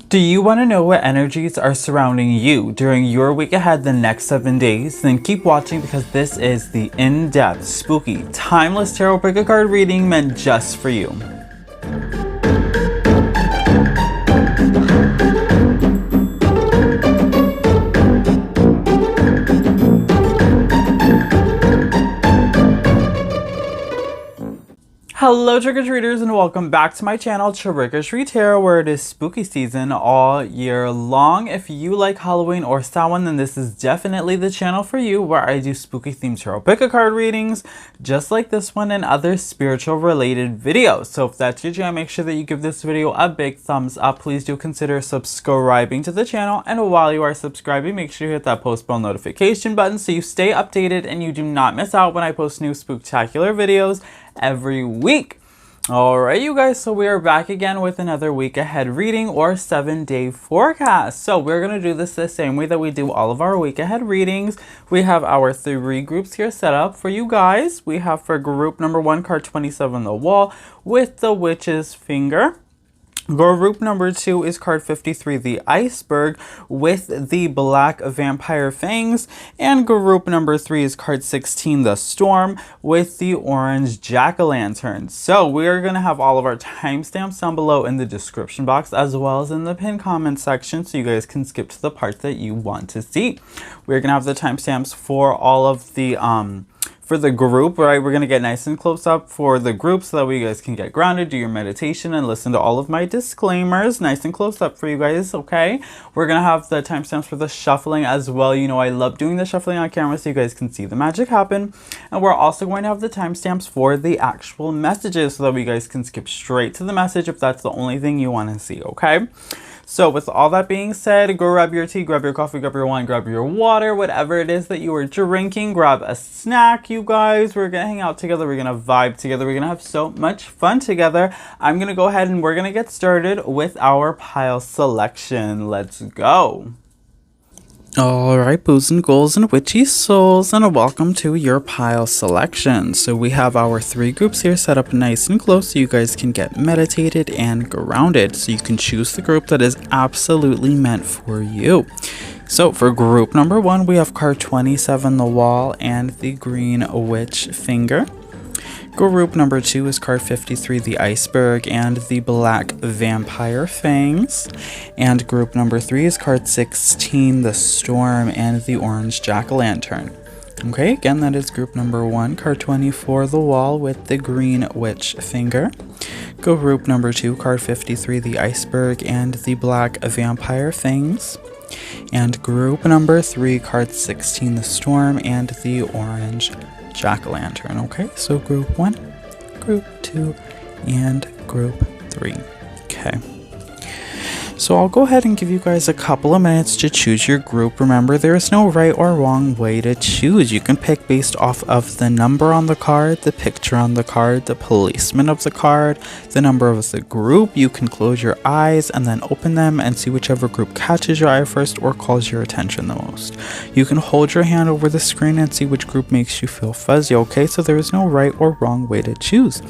Do you want to know what energies are surrounding you during your week ahead the next 7 days? Then keep watching because this is the in-depth, spooky, timeless tarot pick a card reading meant just for you. Hello trick-or-treaters and welcome back to my channel TrickrTreatTarot, where it is spooky season all year long. If you like Halloween or Samhain, then this is definitely the channel for you, where I do spooky themed tarot pick a card readings just like this one and other spiritual related videos. So if that's your jam, make sure that you give this video a big thumbs up. Please do consider subscribing to the channel, and while you are subscribing, make sure you hit that post bell notification button so you stay updated and you do not miss out when I post new spooktacular videos every week. Alright you guys, so we are back again with another week ahead reading or 7-day forecast. So we're going to do this the same way that we do all of our week ahead readings. We have our 3 groups here set up for you guys. We have for group number 1, card 27 on the wall with the witch's finger. Group number 2 is card 53, the iceberg, with the black vampire fangs. And group number 3 is card 16, the storm, with the orange jack-o'-lantern. So we are going to have all of our timestamps down below in the description box, as well as in the pinned comment section, so you guys can skip to the part that you want to see. We're going to have the timestamps for all of the for the group, right? We're going to get nice and close up for the group so that way you guys can get grounded, do your meditation, and listen to all of my disclaimers nice and close up for you guys, okay? We're going to have the timestamps for the shuffling as well. You know, I love doing the shuffling on camera so you guys can see the magic happen. And we're also going to have the timestamps for the actual messages so that you guys can skip straight to the message if that's the only thing you want to see, okay? So with all that being said, go grab your tea, grab your coffee, grab your wine, grab your water, whatever it is that you are drinking, grab a snack, you guys. We're going to hang out together. We're going to vibe together. We're going to have so much fun together. I'm going to go ahead and we're going to get started with our pile selection. Let's go. Alright, boos and ghouls and witchy souls, and welcome to your pile selection. So we have our 3 groups here set up nice and close so you guys can get meditated and grounded. So you can choose the group that is absolutely meant for you. So for group number 1, we have card 27, the wall, and the green witch finger. Group number 2 is card 53, the iceberg, and the black vampire fangs. And group number 3 is card 16, the storm, and the orange jack-o'-lantern. Okay, again, that is group number 1, card 24, the wall, with the green witch finger. Group number 2, card 53, the iceberg, and the black vampire fangs. And group number 3, card 16, the storm, and the orange jack-o'-lantern. Okay, so group 1, group 2, and group 3. Okay. So I'll go ahead and give you guys a couple of minutes to choose your group. Remember, there is no right or wrong way to choose. You can pick based off of the number on the card, the picture on the card, the placement of the card, the number of the group. You can close your eyes and then open them and see whichever group catches your eye first or calls your attention the most. You can hold your hand over the screen and see which group makes you feel fuzzy, okay? So there is no right or wrong way to choose.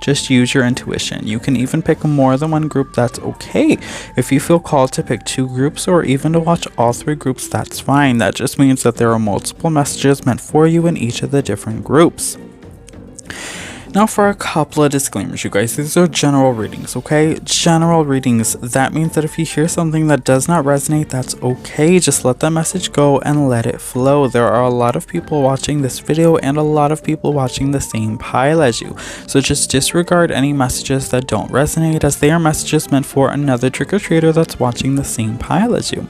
Just use your intuition. You can even pick more than one group, that's okay. If you feel called to pick 2 groups or even to watch all 3 groups, that's fine. That just means that there are multiple messages meant for you in each of the different groups. Now for a couple of disclaimers, you guys. These are general readings, okay? General readings. That means that if you hear something that does not resonate, that's okay. Just let that message go and let it flow. There are a lot of people watching this video and a lot of people watching the same pile as you. So just disregard any messages that don't resonate, as they are messages meant for another trick-or-treater that's watching the same pile as you.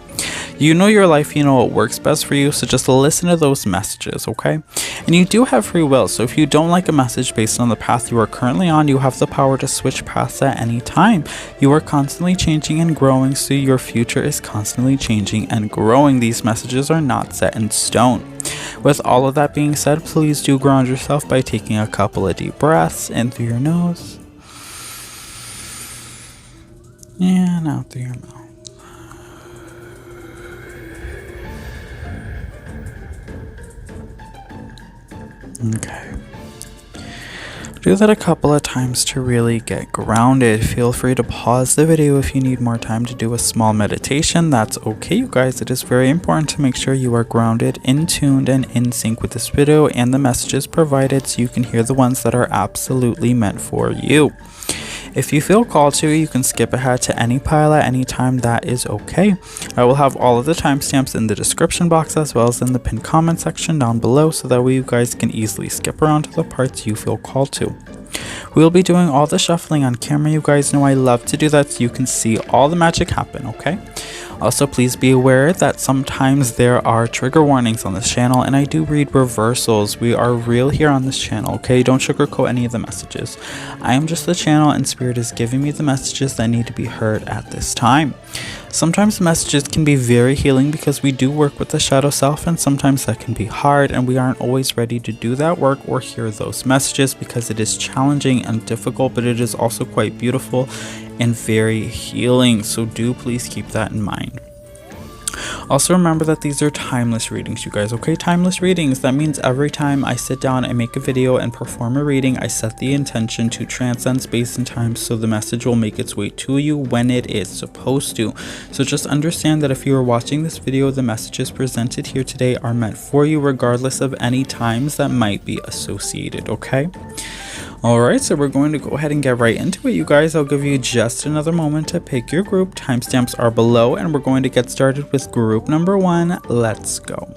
You know your life, you know what works best for you, so just listen to those messages, okay? And you do have free will, so if you don't like a message based on the path you are currently on, you have the power to switch paths at any time. You are constantly changing and growing, so your future is constantly changing and growing. These messages are not set in stone. With all of that being said, please do ground yourself by taking a couple of deep breaths in through your nose and out through your mouth. Okay. Do that a couple of times to really get grounded. Feel free to pause the video if you need more time to do a small meditation. That's okay, you guys. It is very important to make sure you are grounded, in tuned, and in sync with this video and the messages provided so you can hear the ones that are absolutely meant for you. If you feel called to, you can skip ahead to any pile at any time. That is okay. I will have all of the timestamps in the description box as well as in the pinned comment section down below so that way you guys can easily skip around to the parts you feel called to. We will be doing all the shuffling on camera. You guys know I love to do that so you can see all the magic happen, okay? Also, please be aware that sometimes there are trigger warnings on this channel, and I do read reversals. We are real here on this channel, okay? Don't sugarcoat any of the messages. I am just the channel, and Spirit is giving me the messages that need to be heard at this time. Sometimes messages can be very healing because we do work with the shadow self, and sometimes that can be hard, and we aren't always ready to do that work or hear those messages because it is challenging and difficult, but it is also quite beautiful and very healing. So do please keep that in mind. Also remember that these are timeless readings, you guys, okay? Timeless readings, that means every time I sit down and make a video and perform a reading, I set the intention to transcend space and time so the message will make its way to you when it is supposed to. So just understand that if you are watching this video, the messages presented here today are meant for you regardless of any times that might be associated, okay? Alright, so we're going to go ahead and get right into it, you guys. I'll give you just another moment to pick your group. Timestamps are below, and we're going to get started with group number 1. Let's go.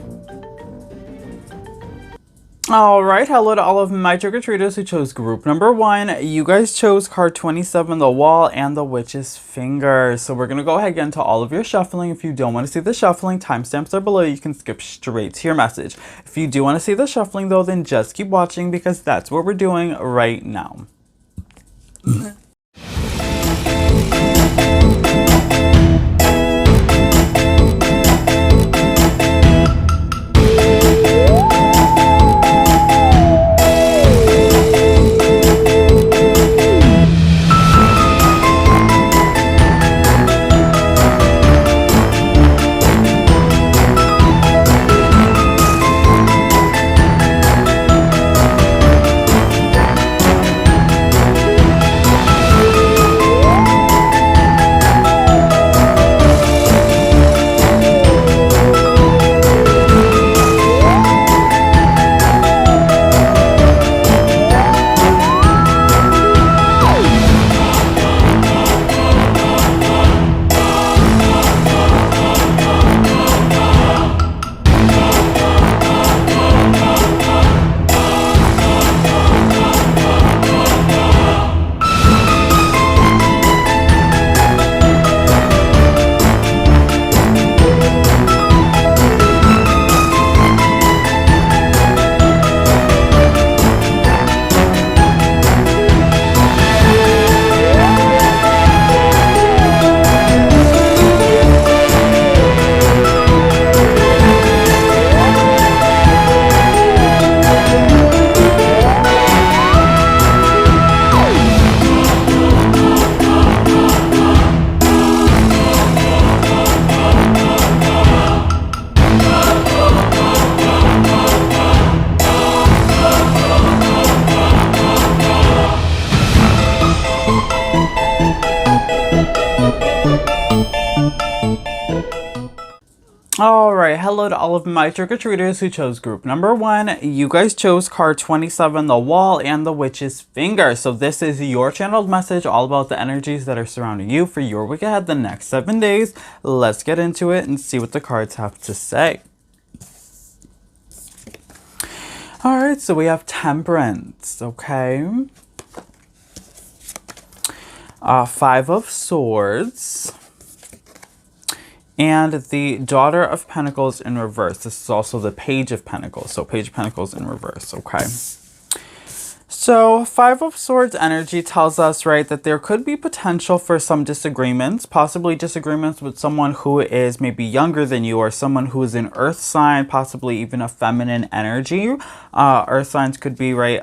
Alright, hello to all of my trick-or-treaters who chose group number 1. You guys chose card 27, the Wall, and the Witch's Finger. So we're going to go ahead and get into all of your shuffling. If you don't want to see the shuffling, timestamps are below. You can skip straight to your message. If you do want to see the shuffling though, then just keep watching because that's what we're doing right now. Alright, hello to all of my trick-or-treaters who chose group number 1. You guys chose card 27, the Wall, and the Witch's Finger. So this is your channeled message all about the energies that are surrounding you for your week ahead the next 7 days. Let's get into it and see what the cards have to say. Alright, so we have Temperance, okay? 5 of Swords. And the Daughter of Pentacles in reverse. This is also the Page of Pentacles. So Page of Pentacles in reverse, okay? So 5 of Swords energy tells us, right, that there could be potential for some disagreements, possibly disagreements with someone who is maybe younger than you or someone who is an earth sign, possibly even a feminine energy. Earth signs could be, right,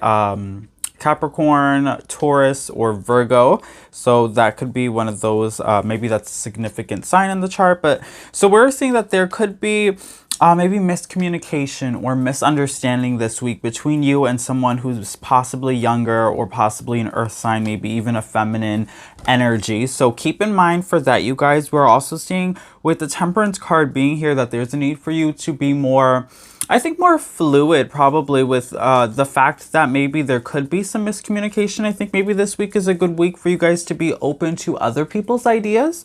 Capricorn, Taurus, or Virgo. So that could be one of those, maybe that's a significant sign in the chart. But so we're seeing that there could be maybe miscommunication or misunderstanding this week between you and someone who's possibly younger or possibly an earth sign, maybe even a feminine energy. So keep in mind for that, you guys. We're also seeing with the Temperance card being here that there's a need for you to be more, I think, more fluid, probably, with the fact that maybe there could be some miscommunication. I think maybe this week is a good week for you guys to be open to other people's ideas.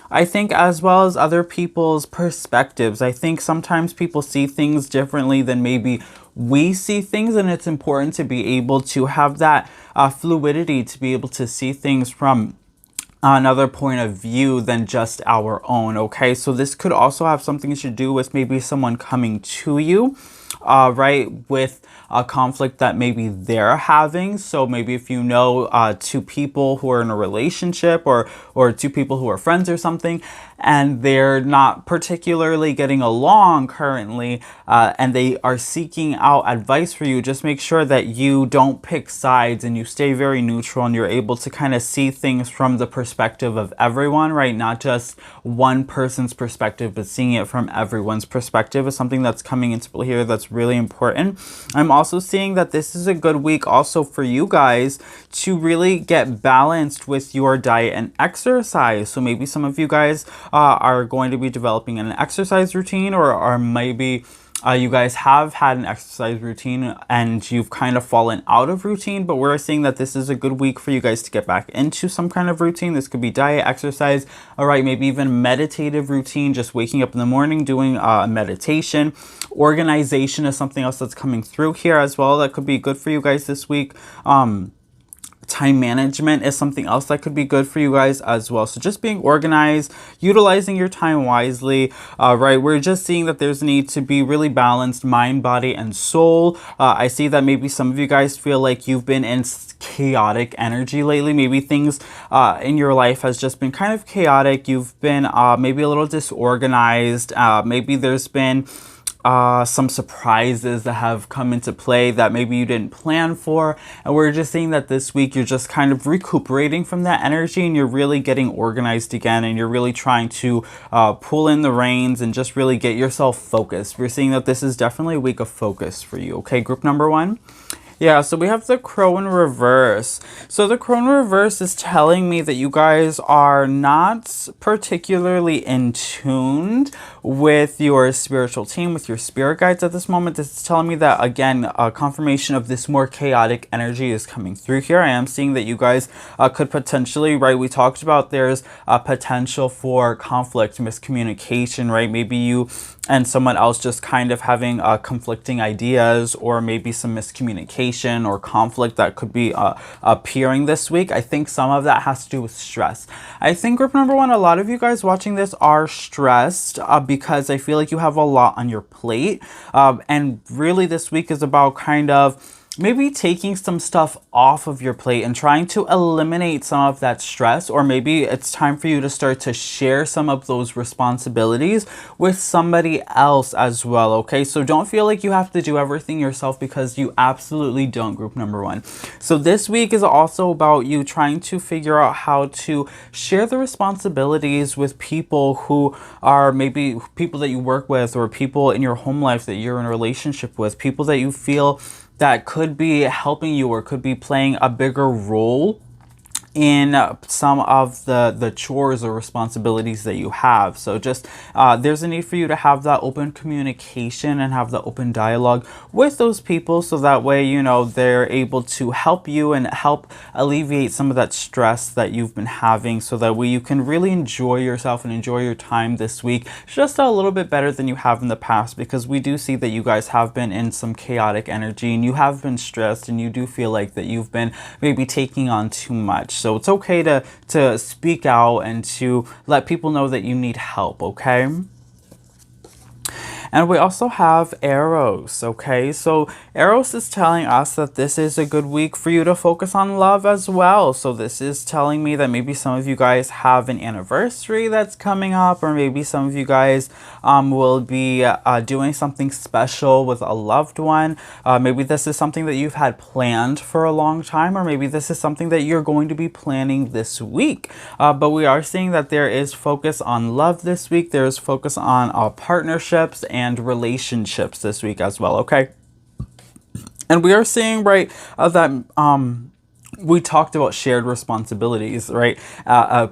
I think, as well as other people's perspectives. I think sometimes people see things differently than maybe we see things, and it's important to be able to have that fluidity, to be able to see things from another point of view than just our own. Okay, so this could also have something to do with maybe someone coming to you, right, with a conflict that maybe they're having. So maybe if you know two people who are in a relationship, or two people who are friends or something, and they're not particularly getting along currently, and they are seeking out advice for you, just make sure that you don't pick sides and you stay very neutral, and you're able to kind of see things from the perspective of everyone, right? Not just one person's perspective, but seeing it from everyone's perspective is something that's coming into play here that's really important. I'm also seeing that this is a good week also for you guys to really get balanced with your diet and exercise. So maybe some of you guys are going to be developing an exercise routine, or maybe you guys have had an exercise routine and you've kind of fallen out of routine, but we're seeing that this is a good week for you guys to get back into some kind of routine. This could be diet, exercise, all right, maybe even meditative routine, just waking up in the morning, doing a meditation. Organization is something else that's coming through here as well that could be good for you guys this week. Time management is something else that could be good for you guys as well. So just being organized, utilizing your time wisely, right? We're just seeing that there's a need to be really balanced mind, body, and soul. I see that maybe some of you guys feel like you've been in chaotic energy lately. Maybe things in your life has just been kind of chaotic. You've been maybe a little disorganized. Maybe there's been some surprises that have come into play that maybe you didn't plan for, and we're just seeing that this week you're just kind of recuperating from that energy, and you're really getting organized again, and you're really trying to pull in the reins and just really get yourself focused. We're seeing that this is definitely a week of focus for you. Okay, group number one. Yeah, so we have the Crow in reverse. So the Crow in reverse is telling me that you guys are not particularly in tune with your spiritual team, with your spirit guides at this moment. This is telling me that, again, a confirmation of this more chaotic energy is coming through here. I am seeing that you guys could potentially, right, we talked about there's a potential for conflict, miscommunication, right? Maybe you and someone else just kind of having conflicting ideas, or maybe some miscommunication or conflict that could be appearing this week. I think some of that has to do with stress. I think group number one, a lot of you guys watching this are stressed because I feel like you have a lot on your plate. And really this week is about kind of maybe taking some stuff off of your plate and trying to eliminate some of that stress, or maybe it's time for you to start to share some of those responsibilities with somebody else as well. Okay, so don't feel like you have to do everything yourself, because you absolutely don't, group number one. So this week is also about you trying to figure out how to share the responsibilities with people who are maybe people that you work with, or people in your home life that you're in a relationship with, people that you feel that could be helping you or could be playing a bigger role in some of the chores or responsibilities that you have. So just there's a need for you to have that open communication and have the open dialogue with those people, so that way, you know, they're able to help you and help alleviate some of that stress that you've been having, so that way you can really enjoy yourself and enjoy your time this week just a little bit better than you have in the past, because we do see that you guys have been in some chaotic energy and you have been stressed, and you do feel like that you've been maybe taking on too much. So it's okay to speak out and to let people know that you need help, okay? And we also have Eros, okay? So Eros is telling us that this is a good week for you to focus on love as well. So this is telling me that maybe some of you guys have an anniversary that's coming up, or maybe some of you guys will be doing something special with a loved one. Maybe this is something that you've had planned for a long time, or maybe this is something that you're going to be planning this week. But we are seeing that there is focus on love this week. There is focus on partnerships and and relationships this week as well, okay? And we are seeing, right, that we talked about shared responsibilities, right?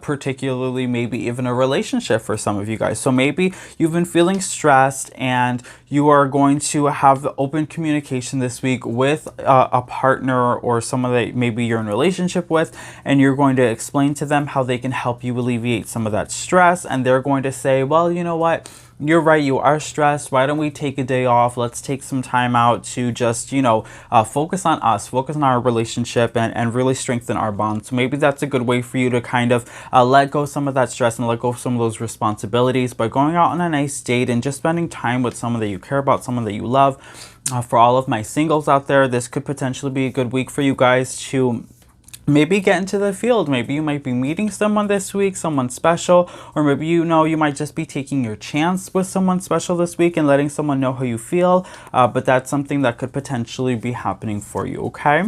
Particularly maybe even a relationship for some of you guys. So maybe you've been feeling stressed and you are going to have open communication this week with a partner or someone that maybe you're in a relationship with, and you're going to explain to them how they can help you alleviate some of that stress. And they're going to say, well, you know what? You're right, you are stressed. Why don't we take a day off? Let's take some time out to just, focus on us, focus on our relationship, and really strengthen our bond. So maybe that's a good way for you to kind of let go some of that stress and let go of some of those responsibilities by going out on a nice date and just spending time with someone that you care about, someone that you love. For all of my singles out there, this could potentially be a good week for you guys to maybe get into the field. Maybe you might be meeting someone this week, someone special, or maybe you might just be taking your chance with someone special this week and letting someone know how you feel. But that's something that could potentially be happening for you, okay?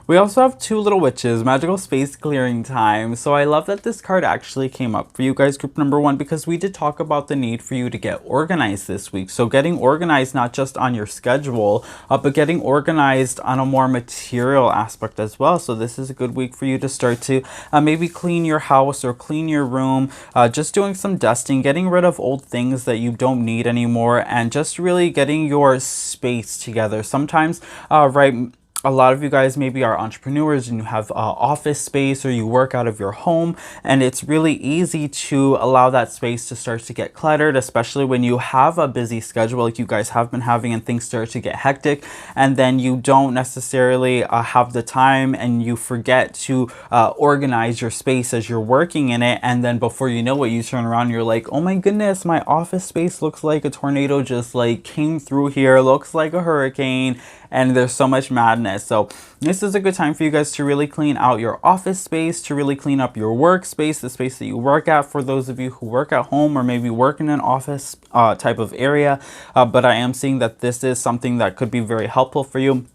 We also have two little witches, magical space clearing time. So I love that this card actually came up for you guys, group number one, because we did talk about the need for you to get organized this week. So getting organized, not just on your schedule, but getting organized on a more material aspect as well. So this is a good week for you to start to maybe clean your house or clean your room, just doing some dusting, getting rid of old things that you don't need anymore, and just really getting your space together. Sometimes, right, a lot of you guys maybe are entrepreneurs and you have office space or you work out of your home, and it's really easy to allow that space to start to get cluttered, especially when you have a busy schedule like you guys have been having and things start to get hectic, and then you don't necessarily have the time and you forget to organize your space as you're working in it, and then before you know it, you turn around and you're like, oh my goodness, my office space looks like a tornado just like came through here, looks like a hurricane, and there's so much madness. So this is a good time for you guys to really clean out your office space, to really clean up your workspace, the space that you work at, for those of you who work at home or maybe work in an office type of area. But I am seeing that this is something that could be very helpful for you.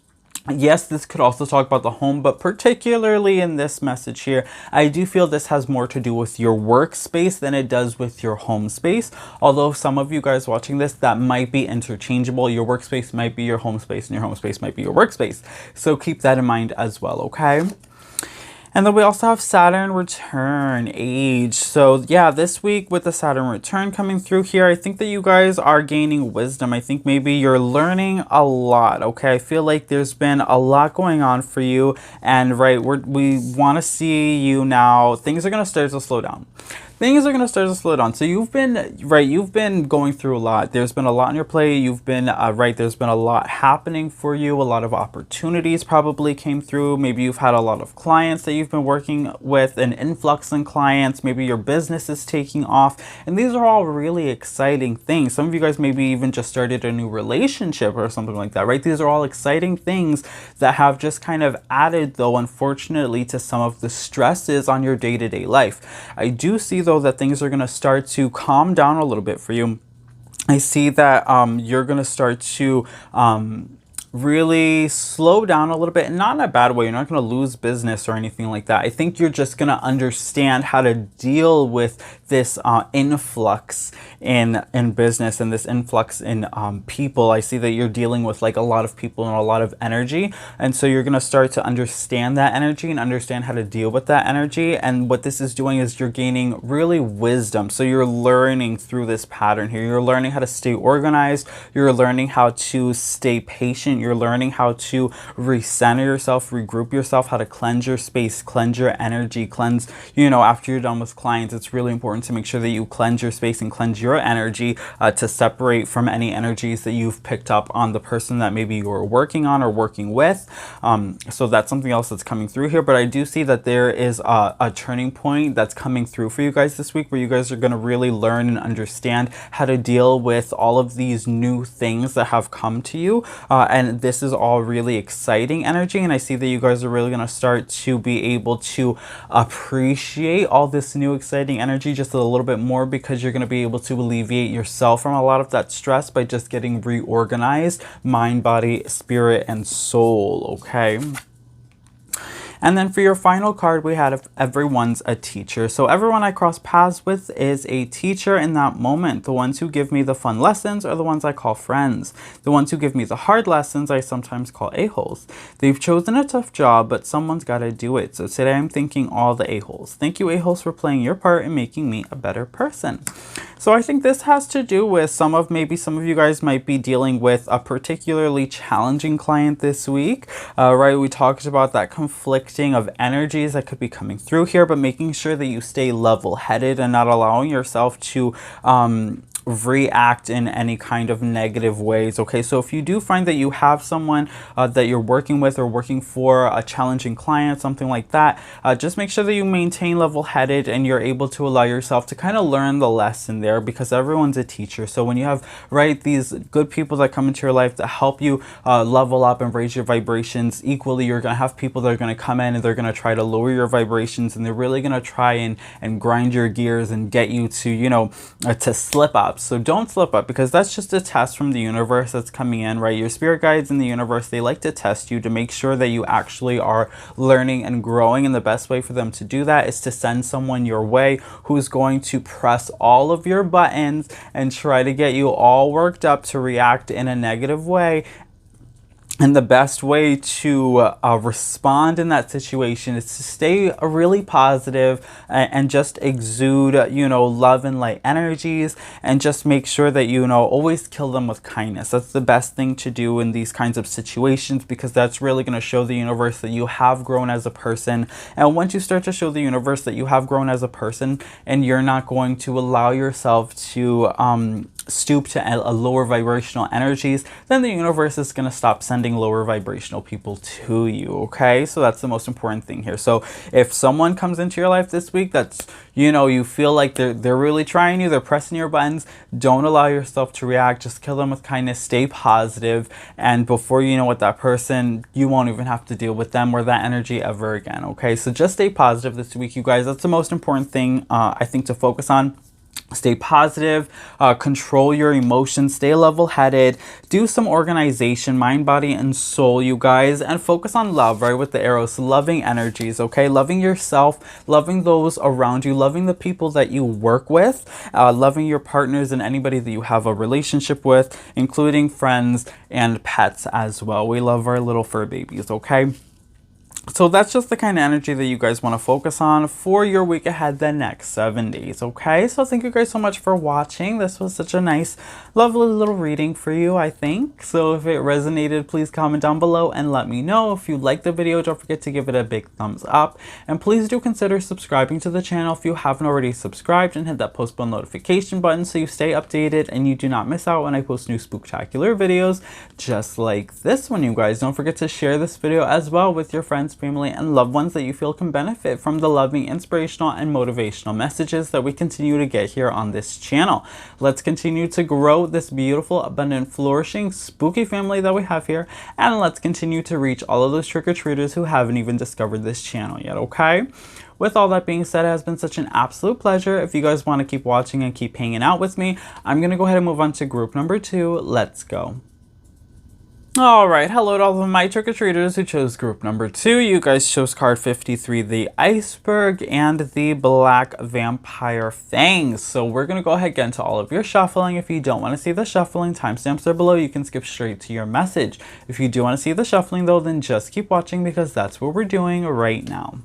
Yes, this could also talk about the home, but particularly in this message here, I do feel this has more to do with your workspace than it does with your home space. Although some of you guys watching this, that might be interchangeable. Your workspace might be your home space and your home space might be your workspace. So keep that in mind as well, okay? And then we also have Saturn return age. So yeah, this week with the Saturn return coming through here, I think that you guys are gaining wisdom. I think maybe you're learning a lot, okay? I feel like there's been a lot going on for you, and right, we want to see you now. Things are going to start to slow down. Things are going to start to slow down. So you've been going through a lot. There's been a lot on your plate. You've been, there's been a lot happening for you. A lot of opportunities probably came through. Maybe you've had a lot of clients that you've been working with, an influx in clients. Maybe your business is taking off. And these are all really exciting things. Some of you guys maybe even just started a new relationship or something like that, right? These are all exciting things that have just kind of added, though, unfortunately, to some of the stresses on your day-to-day life. I do see, though, that things are going to start to calm down a little bit for you. I see that you're going to start to really slow down a little bit, and not in a bad way. You're not going to lose business or anything like that. I think you're just going to understand how to deal with this influx in business and this influx in people. I see that you're dealing with like a lot of people and a lot of energy, and so you're going to start to understand that energy and understand how to deal with that energy. And what this is doing is you're gaining really wisdom. So you're learning through this pattern here. You're learning how to stay organized. You're learning how to stay patient. You're learning how to recenter yourself, regroup yourself, how to cleanse your space, cleanse your energy, cleanse, after you're done with clients, it's really important to make sure that you cleanse your space and cleanse your energy to separate from any energies that you've picked up on the person that maybe you're working on or working with. So that's something else that's coming through here. But I do see that there is a turning point that's coming through for you guys this week, where you guys are going to really learn and understand how to deal with all of these new things that have come to you. And this is all really exciting energy, and I see that you guys are really going to start to be able to appreciate all this new exciting energy just a little bit more, because you're going to be able to alleviate yourself from a lot of that stress by just getting reorganized, mind, body, spirit, and soul, okay? And then for your final card, we had everyone's a teacher. So everyone I cross paths with is a teacher in that moment. The ones who give me the fun lessons are the ones I call friends. The ones who give me the hard lessons I sometimes call a-holes. They've chosen a tough job, but someone's got to do it. So today I'm thanking all the a-holes. Thank you, a-holes, for playing your part in making me a better person. So I think this has to do with maybe some of you guys might be dealing with a particularly challenging client this week, right? We talked about that conflicting of energies that could be coming through here, but making sure that you stay level-headed and not allowing yourself to react in any kind of negative ways. Okay, so if you do find that you have someone that you're working with or working for, a challenging client, something like that, just make sure that you maintain level-headed and you're able to allow yourself to kind of learn the lesson there, because everyone's a teacher. So when you have, right, these good people that come into your life that help you level up and raise your vibrations equally, you're going to have people that are going to come in and they're going to try to lower your vibrations, and they're really going to try and grind your gears and get you to, you know, to slip up. So don't slip up, because that's just a test from the universe that's coming in, right? Your spirit guides in the universe, they like to test you to make sure that you actually are learning and growing, and the best way for them to do that is to send someone your way who's going to press all of your buttons and try to get you all worked up to react in a negative way. And the best way to respond in that situation is to stay really positive and just exude, you know, love and light energies, and just make sure that, you know, always kill them with kindness. That's the best thing to do in these kinds of situations, because that's really going to show the universe that you have grown as a person. And once you start to show the universe that you have grown as a person, and you're not going to allow yourself to stoop to a lower vibrational energies, then the universe is going to stop sending lower vibrational people to you. Okay, so that's the most important thing here. So if someone comes into your life this week that's, you know, you feel like they're really trying you, they're pressing your buttons, don't allow yourself to react. Just kill them with kindness, stay positive, and before you know what, that person, you won't even have to deal with them or that energy ever again. Okay, so just stay positive this week, you guys. That's the most important thing I think to focus on. Stay positive, control your emotions, stay level-headed, do some organization, mind, body, and soul, you guys, and focus on love, right, with the arrows, loving energies, okay? Loving yourself, loving those around you, loving the people that you work with, loving your partners and anybody that you have a relationship with, including friends and pets as well. We love our little fur babies, okay? So that's just the kind of energy that you guys want to focus on for your week ahead, the next 7 days, okay? So thank you guys so much for watching. This was such a nice, lovely little reading for you, I think. So if it resonated, please comment down below and let me know. If you liked the video, don't forget to give it a big thumbs up. And please do consider subscribing to the channel if you haven't already subscribed, and hit that post bell notification button so you stay updated and you do not miss out when I post new spooktacular videos just like this one, you guys. Don't forget to share this video as well with your friends, family, and loved ones that you feel can benefit from the loving, inspirational, and motivational messages that we continue to get here on this channel. Let's continue to grow this beautiful, abundant, flourishing, spooky family that we have here, and let's continue to reach all of those trick-or-treaters who haven't even discovered this channel yet, okay? With all that being said, it has been such an absolute pleasure. If you guys want to keep watching and keep hanging out with me, I'm going to go ahead and move on to group number 2. Let's go. Alright, hello to all of my trick-or-treaters who chose group number 2. You guys chose card 53, the Iceberg, and the Black Vampire Fangs. So we're going to go ahead and get into all of your shuffling. If you don't want to see the shuffling, timestamps are below. You can skip straight to your message. If you do want to see the shuffling though, then just keep watching, because that's what we're doing right now.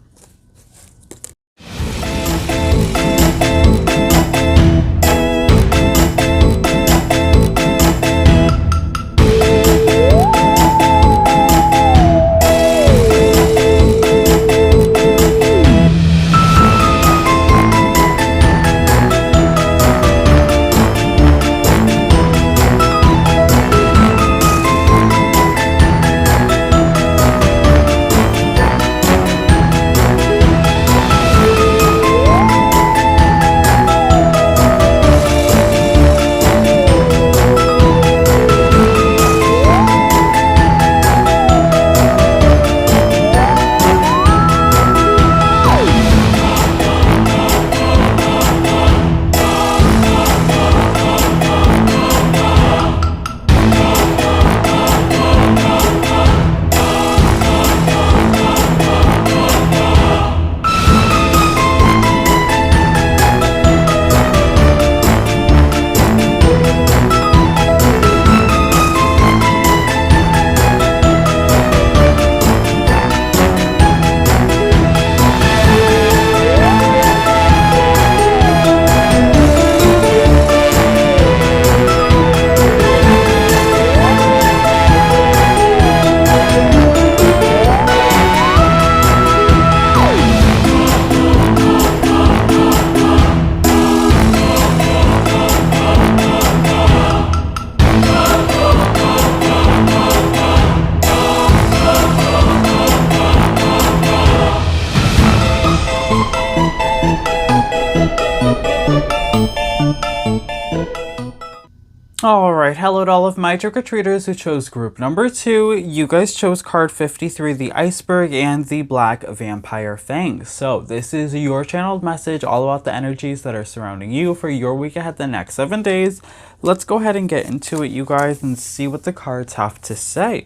Alright, hello to all of my trick-or-treaters who chose group number 2. You guys chose card 53, the Iceberg, and the Black Vampire Fang. So this is your channeled message all about the energies that are surrounding you for your week ahead the next 7 days. Let's go ahead and get into it, you guys, and see what the cards have to say.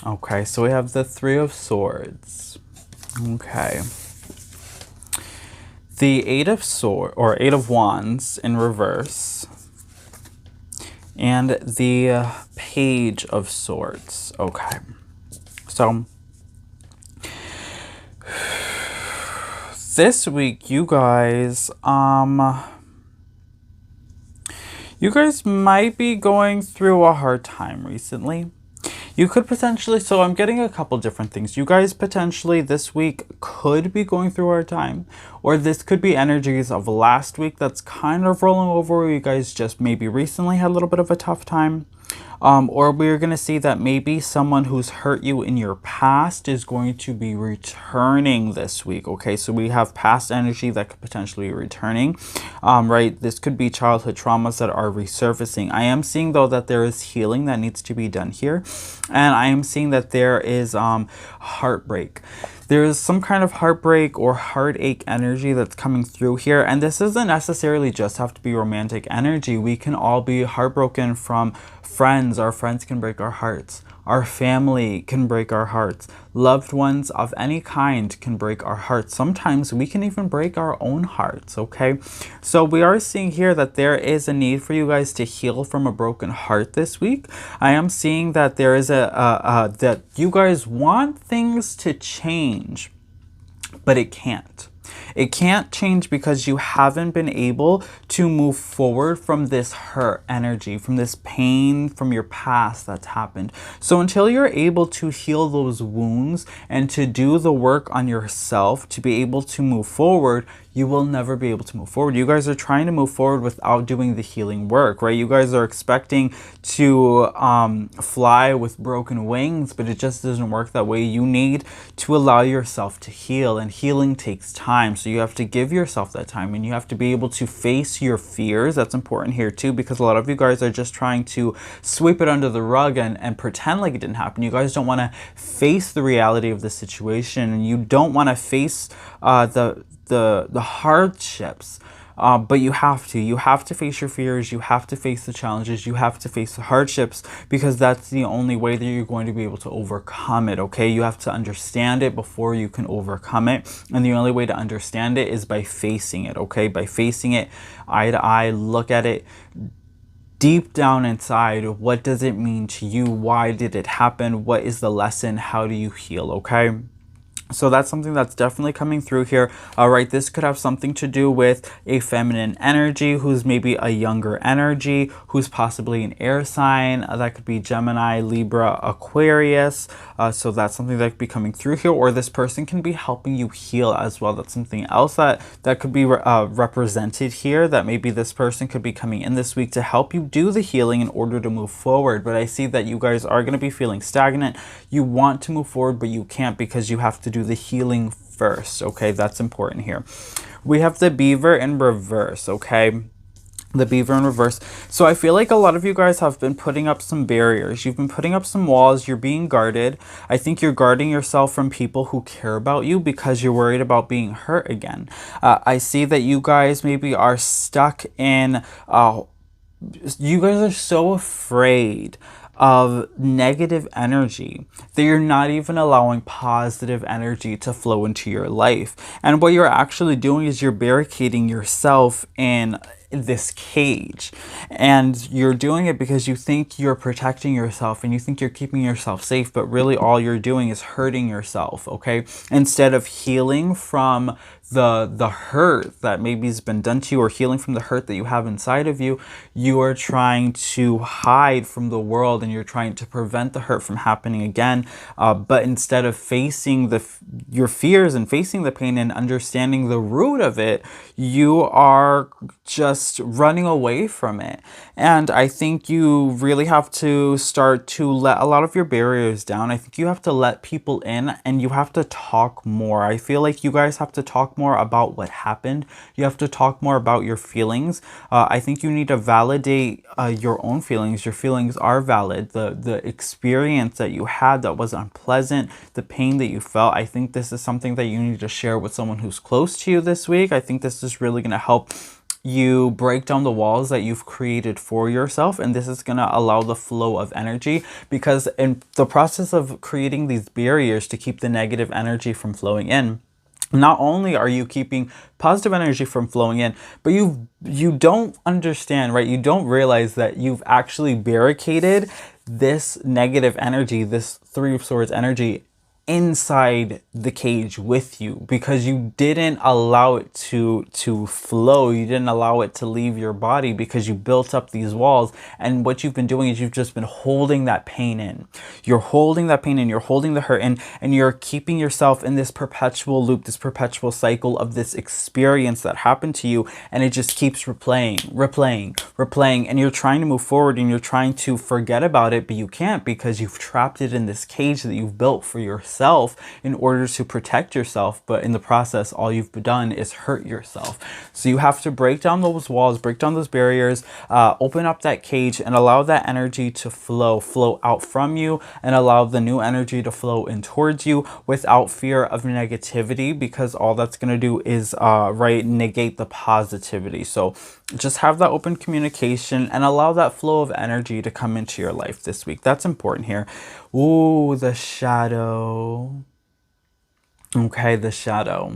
Okay, so we have the Three of Swords. Okay. The Eight of Wands in reverse. And the Page of Swords. Okay. So this week you guys might be going through a hard time recently. You could potentially, so I'm getting a couple different things. You guys potentially this week could be going through a hard time, or this could be energies of last week that's kind of rolling over where you guys just maybe recently had a little bit of a tough time. Or we're going to see that maybe someone who's hurt you in your past is going to be returning this week. Okay, so we have past energy that could potentially be returning, right? This could be childhood traumas that are resurfacing. I am seeing though that there is healing that needs to be done here. And I am seeing that there is heartbreak. There is some kind of heartbreak or heartache energy that's coming through here. And this doesn't necessarily just have to be romantic energy. We can all be heartbroken from friends. Our friends can break our hearts. Our family can break our hearts. Loved ones of any kind can break our hearts. Sometimes we can even break our own hearts, okay? So we are seeing here that there is a need for you guys to heal from a broken heart this week. I am seeing that there is that you guys want things to change, but it can't. It can't change because you haven't been able to move forward from this hurt energy, from this pain from your past that's happened. So until you're able to heal those wounds and to do the work on yourself to be able to move forward, you will never be able to move forward. You guys are trying to move forward without doing the healing work, right? You guys are expecting to fly with broken wings, but it just doesn't work that way. You need to allow yourself to heal, and healing takes time. So you have to give yourself that time, and you have to be able to face your fears. That's important here too, because a lot of you guys are just trying to sweep it under the rug and pretend like it didn't happen. You guys don't want to face the reality of the situation, and you don't want to face the hardships, but you have to face your fears, you have to face the challenges, you have to face the hardships, because that's the only way that you're going to be able to overcome it. Okay, you have to understand it before you can overcome it, and the only way to understand it is by facing it. Okay, by facing it eye to eye, look at it deep down inside. What does it mean to you? Why did it happen? What is the lesson? How do you heal? Okay, so that's something that's definitely coming through here. All right, this could have something to do with a feminine energy who's maybe a younger energy, who's possibly an air sign. That could be Gemini, Libra, Aquarius. So that's something that could be coming through here. Or this person can be helping you heal as well. That's something else that could be represented here, that maybe this person could be coming in this week to help you do the healing in order to move forward. But I see that you guys are going to be feeling stagnant. You want to move forward, but you can't because you have to do the healing first. Okay, that's important here. We have the Beaver in reverse. Okay, the Beaver in reverse. So I feel like a lot of you guys have been putting up some barriers. You've been putting up some walls. You're being guarded. I think you're guarding yourself from people who care about you because you're worried about being hurt again. I see that you guys maybe are stuck in you guys are so afraid of negative energy that you're not even allowing positive energy to flow into your life. And what you're actually doing is you're barricading yourself in this cage, and you're doing it because you think you're protecting yourself and you think you're keeping yourself safe, but really all you're doing is hurting yourself. Okay, instead of healing from the hurt that maybe has been done to you, or healing from the hurt that you have inside of you, you are trying to hide from the world and you're trying to prevent the hurt from happening again. But instead of facing your fears and facing the pain and understanding the root of it, you are just just running away from it. And I think you really have to start to let a lot of your barriers down. I think you have to let people in, and you have to talk more. I feel like you guys have to talk more about what happened. You have to talk more about your feelings. I think you need to validate your own feelings. Your feelings are valid. The experience that you had that was unpleasant, the pain that you felt, I think this is something that you need to share with someone who's close to you this week. I think this is really going to help you break down the walls that you've created for yourself, and this is going to allow the flow of energy, because in the process of creating these barriers to keep the negative energy from flowing in, not only are you keeping positive energy from flowing in, but you don't understand, right? You don't realize that you've actually barricaded this negative energy, this Three of Swords energy, inside the cage with you, because you didn't allow it to flow. You didn't allow it to leave your body, because you built up these walls. And what you've been doing is you've just been holding that pain in. You're holding that pain in, you're holding the hurt in, and you're keeping yourself in this perpetual loop, this perpetual cycle of this experience that happened to you, and it just keeps replaying, and you're trying to move forward, and you're trying to forget about it, but you can't, because you've trapped it in this cage that you've built for yourself in order to protect yourself. But in the process, all you've done is hurt yourself. So you have to break down those walls, break down those barriers, open up that cage, and allow that energy to flow out from you, and allow the new energy to flow in towards you without fear of negativity, because all that's going to do is negate the positivity. So just have that open communication and allow that flow of energy to come into your life this week. That's important here. Ooh, the shadow. Okay, the shadow.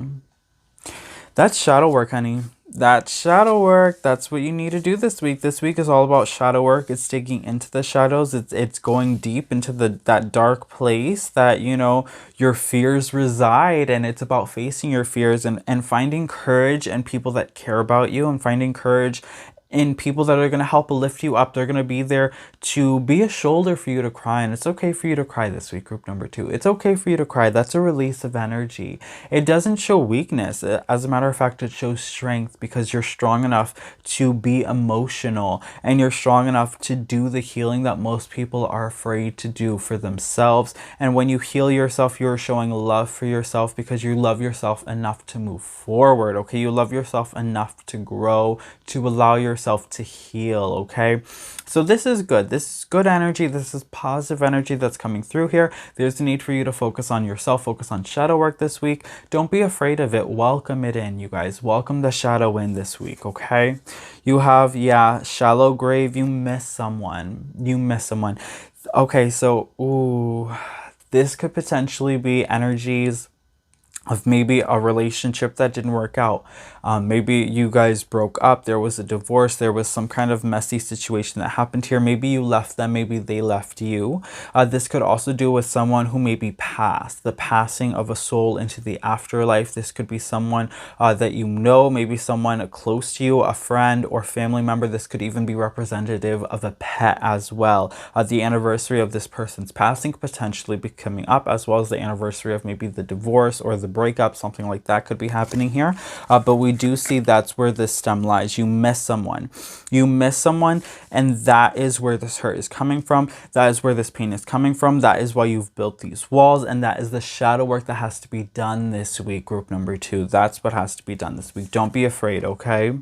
That's shadow work, honey. That's shadow work. That's what you need to do this week. This week is all about shadow work. It's digging into the shadows. It's going deep into that dark place that, you know, your fears reside. And it's about facing your fears and finding courage in people that care about you, and finding courage in people that are going to help lift you up. They're going to be there to be a shoulder for you to cry. And it's okay for you to cry this week, group number 2. It's okay for you to cry. That's a release of energy. It doesn't show weakness. As a matter of fact, it shows strength, because you're strong enough to be emotional, and you're strong enough to do the healing that most people are afraid to do for themselves. And when you heal yourself, you're showing love for yourself, because you love yourself enough to move forward. Okay, you love yourself enough to grow, to allow yourself to heal. Okay, so this is good. This is good energy. This is positive energy that's coming through here. There's a need for you to focus on yourself, focus on shadow work this week. Don't be afraid of it. Welcome it in, you guys. Welcome the shadow in this week. Okay, you have, yeah, shallow grave. You miss someone. You miss someone. Okay, so ooh, this could potentially be energies of maybe a relationship that didn't work out. Maybe you guys broke up, there was a divorce, there was some kind of messy situation that happened here. Maybe you left them, maybe they left you. This could also do with someone who maybe passed, the passing of a soul into the afterlife. This could be someone that you know, maybe someone close to you, a friend or family member. This could even be representative of a pet as well. The anniversary of this person's passing could potentially be coming up, as well as the anniversary of maybe the divorce or the breakup. Something like that could be happening here. But we do see that's where this stem lies. You miss someone. You miss someone, and that is where this hurt is coming from. That is where this pain is coming from. That is why you've built these walls, and that is the shadow work that has to be done this week, group number 2. That's what has to be done this week. Don't be afraid, okay?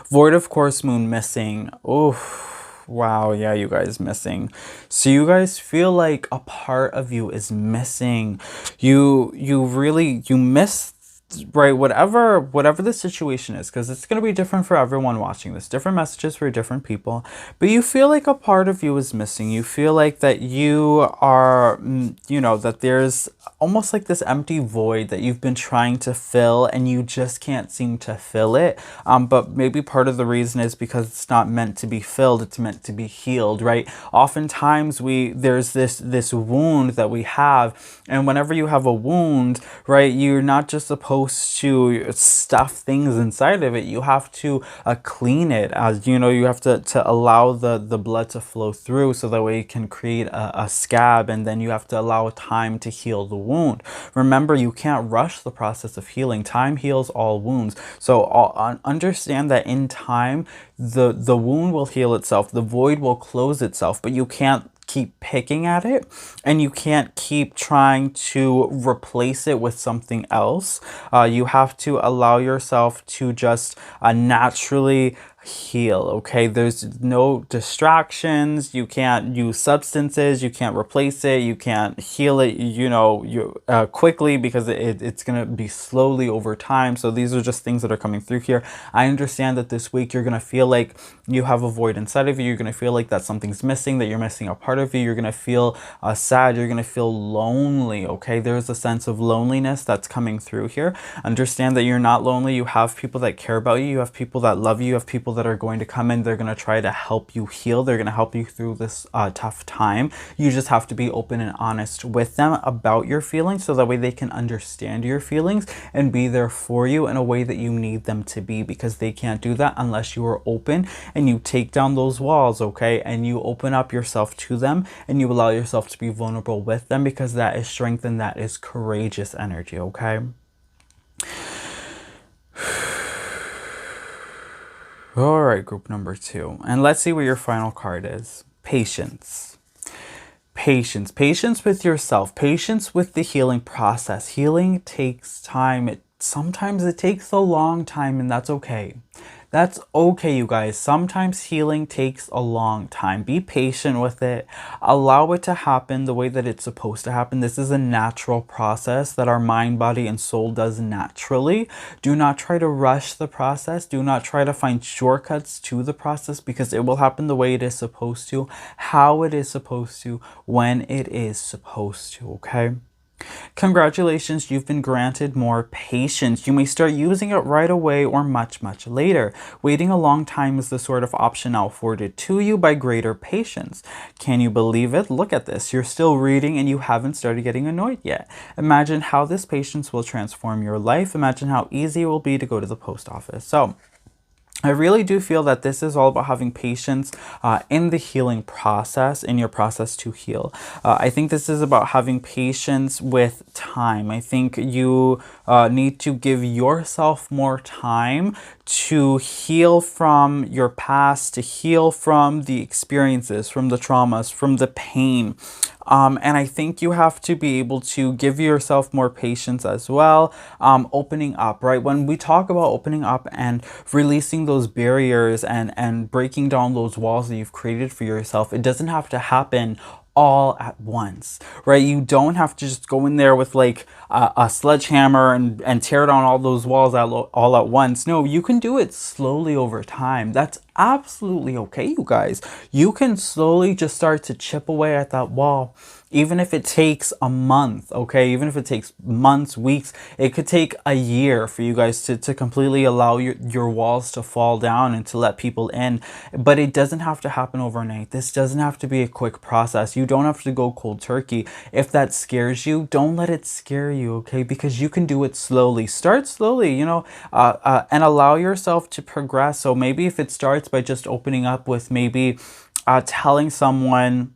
Void of course, moon missing. Oof. Wow, yeah, you guys missing. So you guys feel like a part of you is missing. You miss, right, whatever the situation is, because it's going to be different for everyone watching this, different messages for different people, but you feel like a part of you is missing. You feel like that you are, you know, that there's almost like this empty void that you've been trying to fill, and you just can't seem to fill it. But maybe part of the reason is because it's not meant to be filled, it's meant to be healed, right? Oftentimes there's this wound that we have, and whenever you have a wound, right, you're not just supposed supposed to stuff things inside of it. You have to clean it, as you know, you have to allow the blood to flow through, so that way it can create a scab, and then you have to allow time to heal the wound. Remember, you can't rush the process of healing. Time heals all wounds. So understand that in time, the wound will heal itself, the void will close itself, but you can't keep picking at it, and you can't keep trying to replace it with something else. You have to allow yourself to just naturally heal. Okay, there's no distractions. You can't use substances, you can't replace it, you can't heal it, you know, quickly, because it's gonna be slowly over time. So these are just things that are coming through here. I understand that this week you're gonna feel like you have a void inside of you. You're gonna feel like that something's missing, that you're missing a part of you. You're gonna feel sad, you're gonna feel lonely. Okay, there's a sense of loneliness that's coming through here. Understand that you're not lonely. You have people that care about you, you have people that love you, you have people that are going to come in, they're going to try to help you heal, they're going to help you through this tough time. You just have to be open and honest with them about your feelings, so that way they can understand your feelings and be there for you in a way that you need them to be, because they can't do that unless you are open and you take down those walls. Okay, and you open up yourself to them, and you allow yourself to be vulnerable with them, because that is strength and that is courageous energy. Okay. All right, group number 2. And let's see what your final card is. Patience. Patience. Patience with yourself. Patience with the healing process. Healing takes time. Sometimes it takes a long time, and that's okay. That's okay, you guys. Sometimes healing takes a long time. Be patient with it. Allow it to happen the way that it's supposed to happen. This is a natural process that our mind, body, and soul does naturally. Do not try to rush the process. Do not try to find shortcuts to the process, because it will happen the way it is supposed to, how it is supposed to, when it is supposed to, okay? Congratulations, you've been granted more patience. You may start using it right away or much, much later. Waiting a long time is the sort of option now afforded to you by greater patience. Can you believe it? Look at this. You're still reading and you haven't started getting annoyed yet. Imagine how this patience will transform your life. Imagine how easy it will be to go to the post office. So, I really do feel that this is all about having patience in the healing process, in your process to heal. I think this is about having patience with time. I think you need to give yourself more time to heal from your past, to heal from the experiences, from the traumas, from the pain. And I think you have to be able to give yourself more patience as well. Opening up, right? When we talk about opening up and releasing those barriers and breaking down those walls that you've created for yourself, it doesn't have to happen all at once, right? You don't have to just go in there with like a sledgehammer and tear down all those walls all at once. No, you can do it slowly over time. That's absolutely okay, you guys. You can slowly just start to chip away at that wall, even if it takes a month, okay? Even if it takes months, weeks, it could take a year for you guys to completely allow your walls to fall down and to let people in. But it doesn't have to happen overnight. This doesn't have to be a quick process. You don't have to go cold turkey. If that scares you, don't let it scare you, okay? Because you can do it slowly. Start slowly, you know, and allow yourself to progress. So maybe if it starts by just opening up with maybe telling someone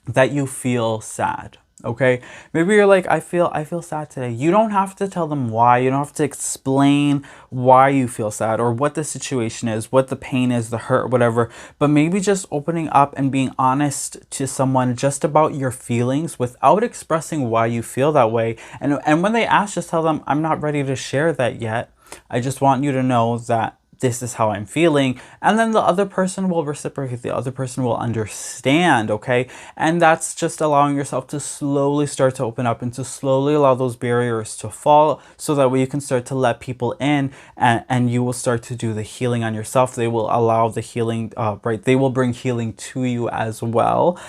that you feel sad, okay? Maybe you're like, I feel sad today. You don't have to tell them why. You don't have to explain why you feel sad or what the situation is, what the pain is, the hurt, whatever. But maybe just opening up and being honest to someone just about your feelings without expressing why you feel that way. And when they ask, just tell them, I'm not ready to share that yet. I just want you to know that this is how I'm feeling. And then the other person will reciprocate. The other person will understand, okay? And that's just allowing yourself to slowly start to open up and to slowly allow those barriers to fall, so that way you can start to let people in, and you will start to do the healing on yourself. They will allow the healing, right? They will bring healing to you as well,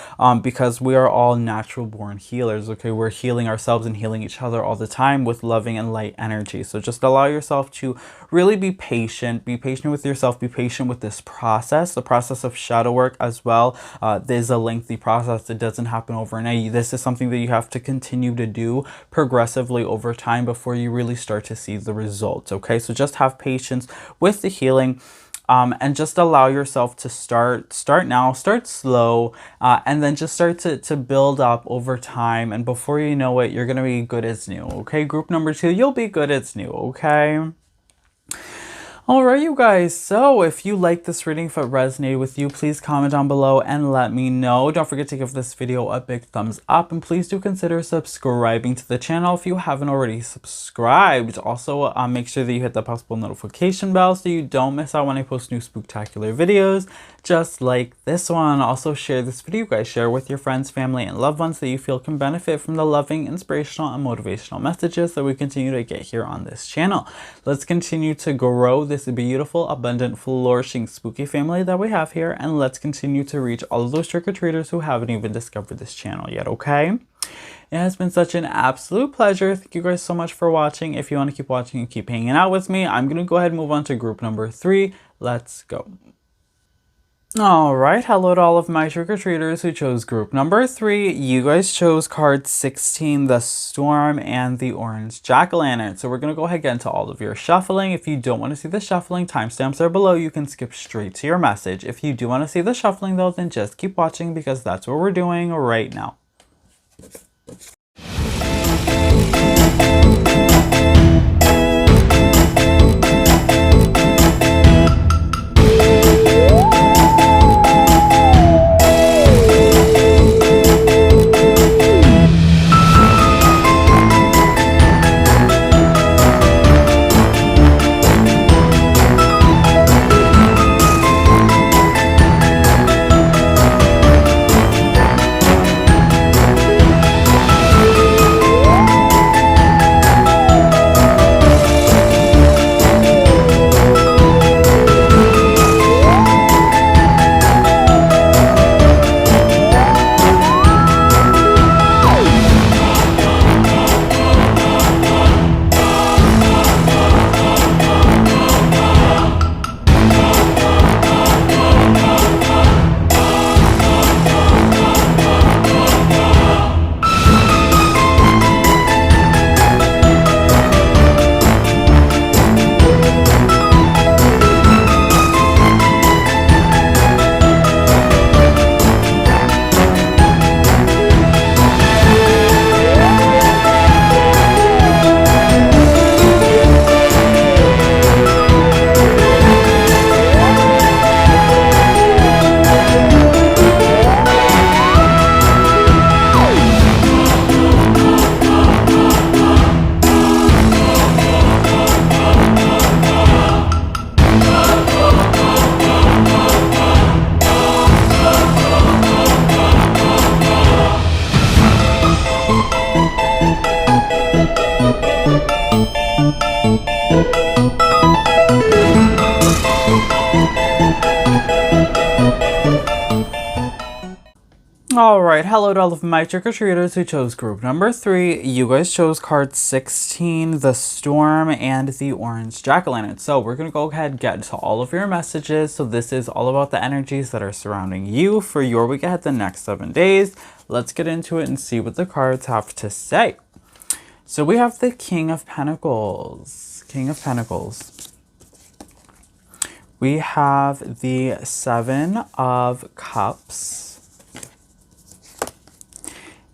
because we are all natural born healers, okay? We're healing ourselves and healing each other all the time with loving and light energy. So just allow yourself to really be patient, be be patient with yourself, be patient with this process. The process of shadow work as well, there's a lengthy process. It doesn't happen overnight. This is something that you have to continue to do progressively over time before you really start to see the results. Okay, so just have patience with the healing. And just allow yourself to start now, start slow, and then just start to build up over time. And before you know it, you're going to be good as new. Okay, group number 2, you'll be good as new. Okay. Alright, you guys, so if you like this reading, if it resonated with you, please comment down below and let me know. Don't forget to give this video a big thumbs up, and please do consider subscribing to the channel if you haven't already subscribed. Also, make sure that you hit the possible notification bell so you don't miss out when I post new spooktacular videos just like this one. Also, share this video, guys. Share with your friends, family, and loved ones that you feel can benefit from the loving, inspirational, and motivational messages that we continue to get here on this channel. Let's continue to grow this beautiful, abundant, flourishing, spooky family that we have here, and let's continue to reach all of those trick-or-treaters who haven't even discovered this channel yet, okay? It has been such an absolute pleasure. Thank you guys so much for watching. If you want to keep watching and keep hanging out with me, I'm going to go ahead and move on to group number 3. Let's go. Alright, hello to all of my trick-or-treaters who chose group number 3. You guys chose card 16, the Storm and the Orange Jack-o'-lantern. So we're going to go ahead and get into all of your shuffling. If you don't want to see the shuffling, timestamps are below. You can skip straight to your message. If you do want to see the shuffling though, then just keep watching because that's what we're doing right now. Alright, hello to all of my trick-or-treaters who chose group number 3. You guys chose card 16, the Storm and the Orange Jack-o'-lantern. So we're going to go ahead and get to all of your messages. So this is all about the energies that are surrounding you for your week ahead, the next 7 days. Let's get into it and see what the cards have to say. So we have the King of Pentacles. King of Pentacles. We have the 7 of Cups.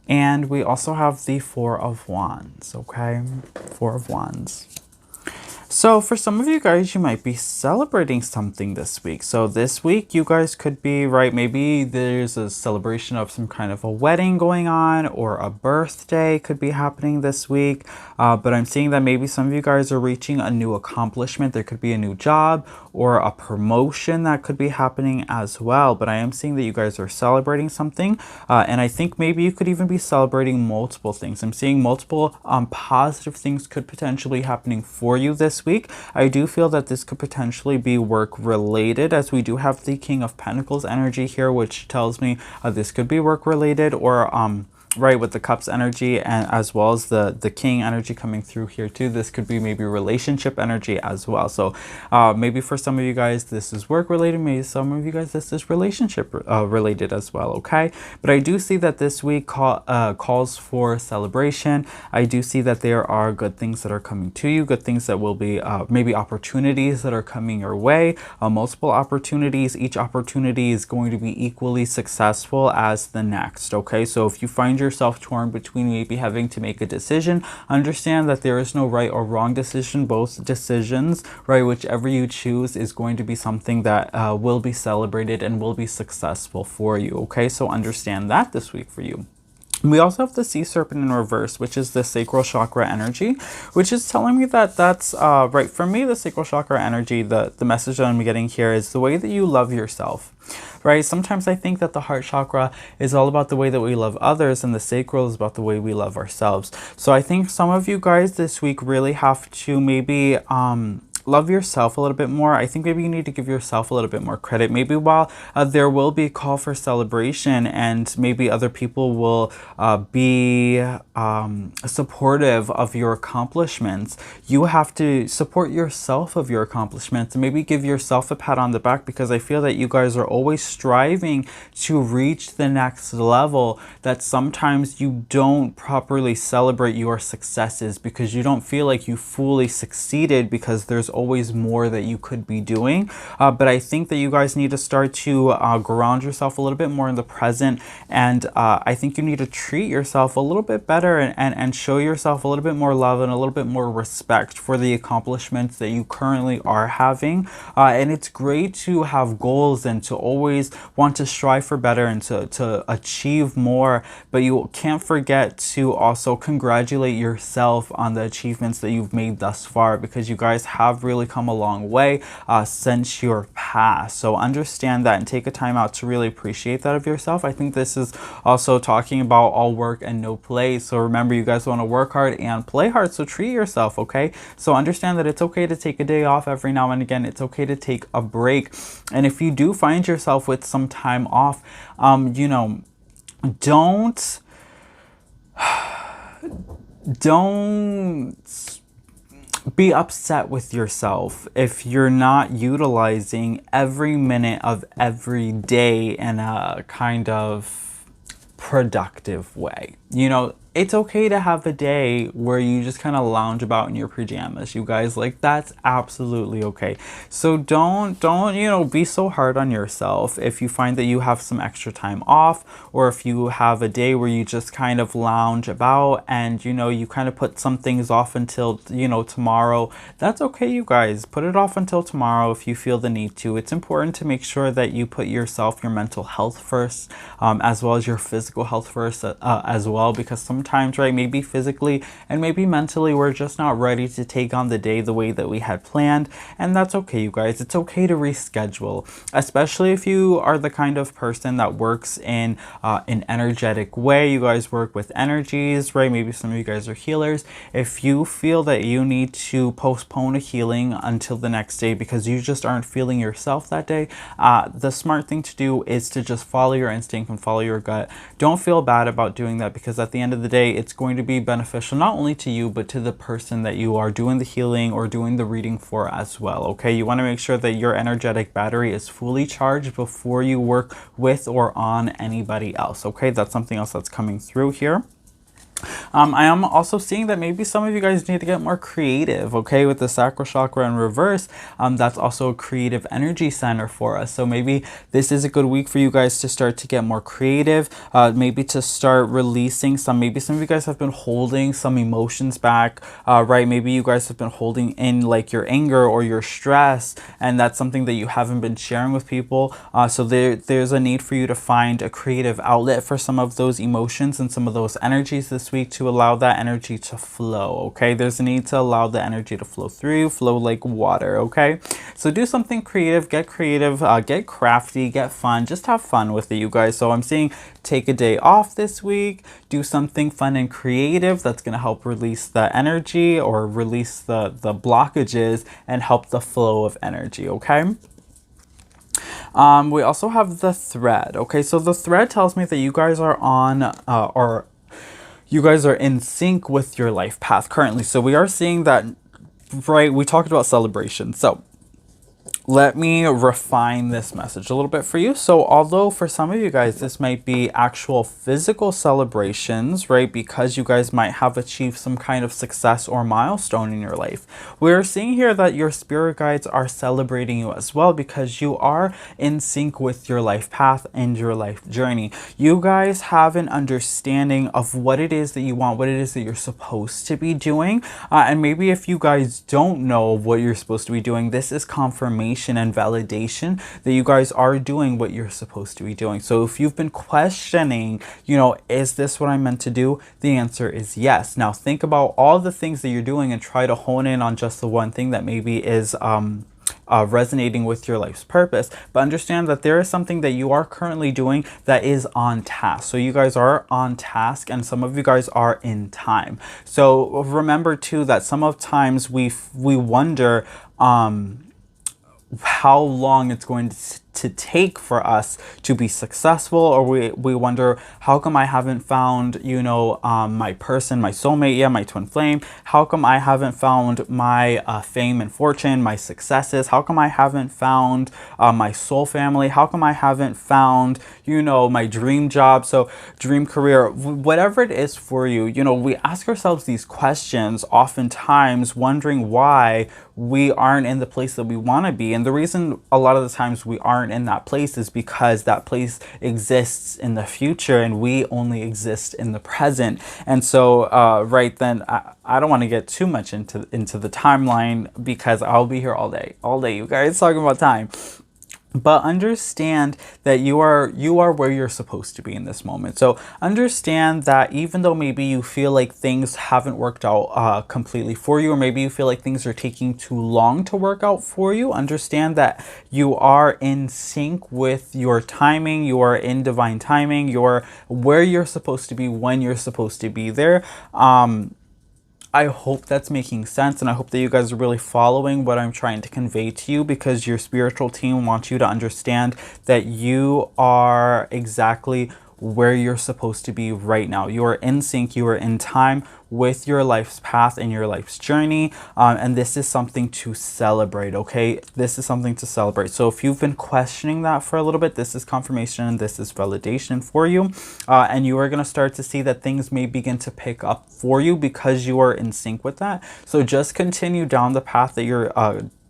And we also have the 4 of Wands, okay? 4 of Wands. So for some of you guys, you might be celebrating something this week. So this week, you guys could be, right, maybe there's a celebration of some kind of a wedding going on, or a birthday could be happening this week. But I'm seeing that maybe some of you guys are reaching a new accomplishment. There could be a new job or a promotion that could be happening as well. But I am seeing that you guys are celebrating something. And I think maybe you could even be celebrating multiple things. I'm seeing multiple positive things could potentially be happening for you this week. I do feel that this could potentially be work related, as we do have the King of Pentacles energy here, which tells me this could be work related, or right, with the cups energy, and as well as the king energy coming through here too. This could be maybe relationship energy as well. So maybe for some of you guys this is work related, maybe some of you guys this is relationship related as well. Okay, but I do see that this week calls for celebration. I do see that there are good things that are coming to you, good things that will be maybe opportunities that are coming your way, multiple opportunities. Each opportunity is going to be equally successful as the next. Okay, so if you find yourself torn between maybe having to make a decision, understand that there is no right or wrong decision. Both decisions, right, whichever you choose, is going to be something that will be celebrated and will be successful for you. Okay, so understand that this week for you. We also have the sea serpent in reverse, which is the sacral chakra energy, which is telling me that that's right. For me, the sacral chakra energy, the message that I'm getting here is the way that you love yourself. Right? Sometimes I think that the heart chakra is all about the way that we love others, and the sacral is about the way we love ourselves. So I think some of you guys this week really have to maybe love yourself a little bit more. I think maybe you need to give yourself a little bit more credit. Maybe while there will be a call for celebration and maybe other people will be supportive of your accomplishments, you have to support yourself of your accomplishments and maybe give yourself a pat on the back, because I feel that you guys are always striving to reach the next level, that sometimes you don't properly celebrate your successes because you don't feel like you fully succeeded, because there's always more that you could be doing. But I think that you guys need to start to ground yourself a little bit more in the present, and I think you need to treat yourself a little bit better and show yourself a little bit more love and a little bit more respect for the accomplishments that you currently are having. And it's great to have goals and to always want to strive for better and to achieve more, but you can't forget to also congratulate yourself on the achievements that you've made thus far, because you guys have really come a long way since your past. So understand that and take a time out to really appreciate that of yourself. I think this is also talking about all work and no play. So remember, you guys want to work hard and play hard, so treat yourself. Okay, so understand that it's okay to take a day off every now and again. It's okay to take a break, and if you do find yourself with some time off, you know, don't be upset with yourself if you're not utilizing every minute of every day in a kind of productive way. You know, it's okay to have a day where you just kind of lounge about in your pajamas, you guys. Like, that's absolutely okay. So don't, you know, be so hard on yourself if you find that you have some extra time off, or if you have a day where you just kind of lounge about and, you know, you kind of put some things off until, you know, tomorrow. That's okay, you guys. Put it off until tomorrow if you feel the need to. It's important to make sure that you put yourself, your mental health first, as well as your physical health first as well, because sometimes, right, maybe physically and maybe mentally we're just not ready to take on the day the way that we had planned, and that's okay, you guys. It's okay to reschedule, especially if you are the kind of person that works in an energetic way. You guys work with energies, right? Maybe some of you guys are healers. If you feel that you need to postpone a healing until the next day because you just aren't feeling yourself that day, the smart thing to do is to just follow your instinct and follow your gut. Don't feel bad about doing that, because at the end of the day, it's going to be beneficial not only to you, but to the person that you are doing the healing or doing the reading for as well. Okay, you want to make sure that your energetic battery is fully charged before you work with or on anybody else. Okay, that's something else that's coming through here. I am also seeing that maybe some of you guys need to get more creative, okay, with the sacral chakra in reverse. That's also a creative energy center for us. So maybe this is a good week for you guys to start to get more creative, maybe to start releasing maybe some of you guys have been holding some emotions back, right? Maybe you guys have been holding in like your anger or your stress, and that's something that you haven't been sharing with people. So there's a need for you to find a creative outlet for some of those emotions and some of those energies this week, to allow that energy to flow. Okay, there's a need to allow the energy to flow through, flow like water. Okay, so do something creative, get crafty, get fun, just have fun with it, you guys. So I'm seeing take a day off this week, do something fun and creative that's going to help release the energy or release the blockages and help the flow of energy. Okay, we also have the thread. Okay, so the thread tells me that you guys are on or you guys are in sync with your life path currently. So we are seeing that, right? We talked about celebration. So let me refine this message a little bit for you. So although for some of you guys, this might be actual physical celebrations, right? Because you guys might have achieved some kind of success or milestone in your life. We're seeing here that your spirit guides are celebrating you as well, because you are in sync with your life path and your life journey. You guys have an understanding of what it is that you want, what it is that you're supposed to be doing. And maybe if you guys don't know what you're supposed to be doing, this is confirmation and validation that you guys are doing what you're supposed to be doing. So if you've been questioning, you know, is this what I'm meant to do? The answer is yes. Now think about all the things that you're doing and try to hone in on just the one thing that maybe is resonating with your life's purpose. But understand that there is something that you are currently doing that is on task. So you guys are on task, and some of you guys are in time. So remember too that some of times we wonder how long it's going to take for us to be successful, or we wonder, how come I haven't found, you know, my person, my soulmate, yeah, my twin flame? How come I haven't found my fame and fortune, my successes? How come I haven't found my soul family? How come I haven't found, you know, my dream job? So dream career, whatever it is for you, you know, we ask ourselves these questions oftentimes, wondering why we aren't in the place that we want to be. And the reason a lot of the times we aren't in that place is because that place exists in the future and we only exist in the present. And so right then, I don't want to get too much into the timeline, because I'll be here all day, you guys, talking about time. But understand that you are where you're supposed to be in this moment. So understand that even though maybe you feel like things haven't worked out completely for you, or maybe you feel like things are taking too long to work out for you, understand that you are in sync with your timing. You are in divine timing. You're where you're supposed to be when you're supposed to be there. I hope that's making sense, and I hope that you guys are really following what I'm trying to convey to you, because your spiritual team wants you to understand that you are exactly where you're supposed to be right now. You are in sync, you are in time with your life's path and your life's journey, and this is something to celebrate, okay? This is something to celebrate. So if you've been questioning that for a little bit, this is confirmation and this is validation for you, and you are going to start to see that things may begin to pick up for you because you are in sync with that. So just continue down the path that you're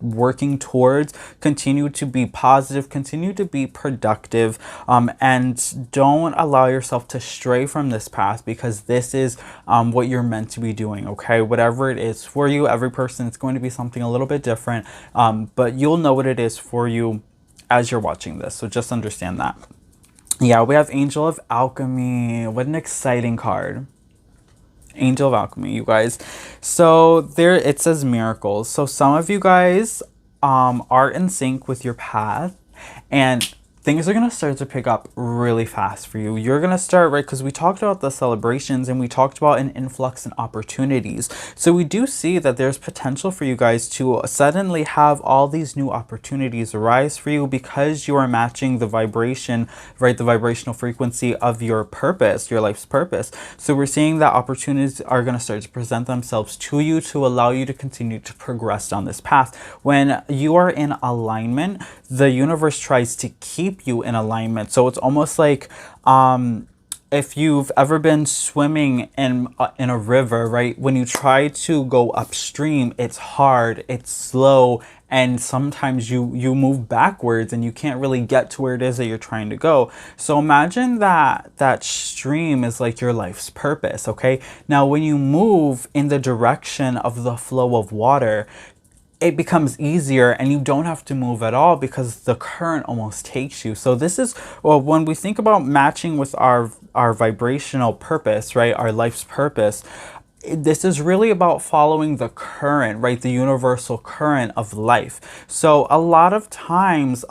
working towards. Continue to be positive, continue to be productive, and don't allow yourself to stray from this path, because this is what you're meant to be doing, okay? Whatever it is for you, every person, it's going to be something a little bit different, but you'll know what it is for you as you're watching this. So just understand that. Yeah, we have Angel of Alchemy. What an exciting card. Angel of Alchemy, you guys. So there it says miracles. So some of you guys are in sync with your path, and things are going to start to pick up really fast for you. You're going to start, right, because we talked about the celebrations and we talked about an influx in opportunities. So we do see that there's potential for you guys to suddenly have all these new opportunities arise for you, because you are matching the vibration, right, the vibrational frequency of your purpose, your life's purpose. So we're seeing that opportunities are going to start to present themselves to you to allow you to continue to progress down this path. When you are in alignment, the universe tries to keep you in alignment. So it's almost like if you've ever been swimming in a river, right? When you try to go upstream, it's hard, it's slow, and sometimes you move backwards and you can't really get to where it is that you're trying to go. So imagine that stream is like your life's purpose, okay? Now, when you move in the direction of the flow of water, it becomes easier and you don't have to move at all, because the current almost takes you. So this is, well, when we think about matching with our vibrational purpose, right, our life's purpose, this is really about following the current, right? The universal current of life. So a lot of times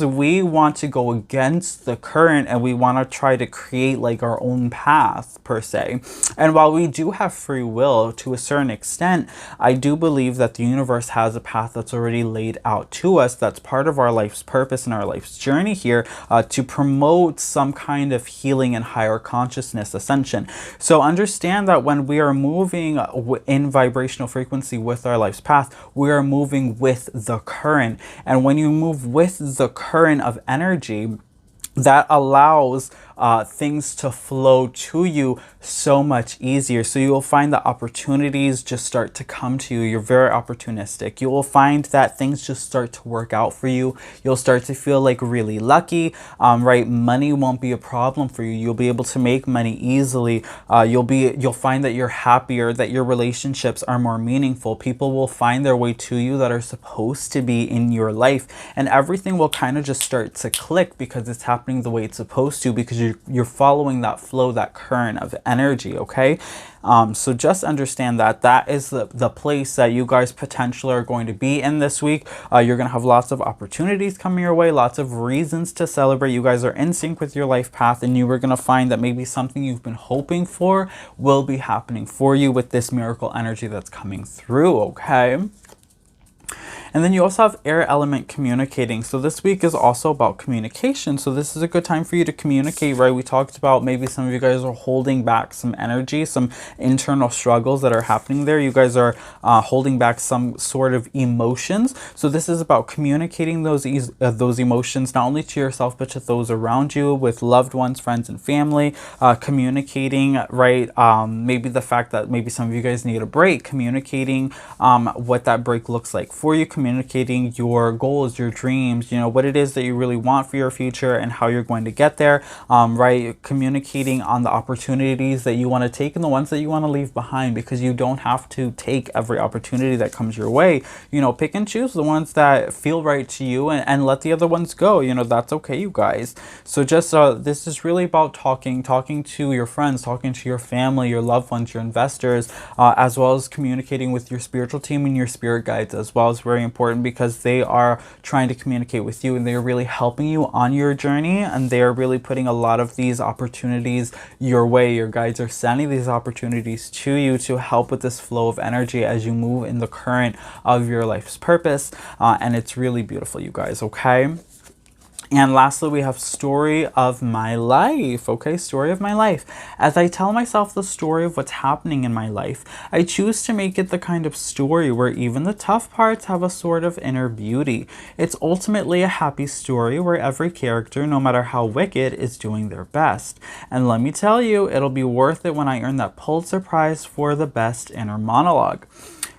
we want to go against the current, and we want to try to create like our own path per se. And while we do have free will to a certain extent, I do believe that the universe has a path that's already laid out to us, that's part of our life's purpose and our life's journey here, to promote some kind of healing and higher consciousness ascension. So understand that when we are moving in vibrational frequency with our life's path, we are moving with the current. And when you move with the current of energy, that allows things to flow to you so much easier. So you will find that opportunities just start to come to you. You're very opportunistic. You will find that things just start to work out for you. You'll start to feel like really lucky, right? Money won't be a problem for you. You'll be able to make money easily. You'll find that you're happier, that your relationships are more meaningful. People will find their way to you that are supposed to be in your life, and everything will kind of just start to click because it's happening the way it's supposed to, because you're following that flow, that current of energy. Okay, so just understand that that is the place that you guys potentially are going to be in this week. You're going to have lots of opportunities coming your way, lots of reasons to celebrate. You guys are in sync with your life path, and you are going to find that maybe something you've been hoping for will be happening for you with this miracle energy that's coming through. Okay. And then you also have air element communicating. So this week is also about communication. So this is a good time for you to communicate, right? We talked about maybe some of you guys are holding back some energy, some internal struggles that are happening there. You guys are holding back some sort of emotions. So this is about communicating those emotions, not only to yourself, but to those around you, with loved ones, friends, and family. Communicating, right? Maybe the fact that maybe some of you guys need a break, communicating what that break looks like for you, communicating your goals, your dreams, you know, what it is that you really want for your future and how you're going to get there, right? Communicating on the opportunities that you want to take and the ones that you want to leave behind, because you don't have to take every opportunity that comes your way. You know, pick and choose the ones that feel right to you, and let the other ones go. You know, that's okay, you guys. So just this is really about talking to your friends, talking to your family, your loved ones, your investors, as well as communicating with your spiritual team and your spirit guides as well. Is very important, because they are trying to communicate with you, and they are really helping you on your journey, and they are really putting a lot of these opportunities your way. Your guides are sending these opportunities to you to help with this flow of energy as you move in the current of your life's purpose, and it's really beautiful, you guys. Okay. And lastly, we have story of my life. Okay, story of my life. As I tell myself the story of what's happening in my life, I choose to make it the kind of story where even the tough parts have a sort of inner beauty. It's ultimately a happy story where every character, no matter how wicked, is doing their best. And let me tell you, it'll be worth it when I earn that Pulitzer Prize for the best inner monologue.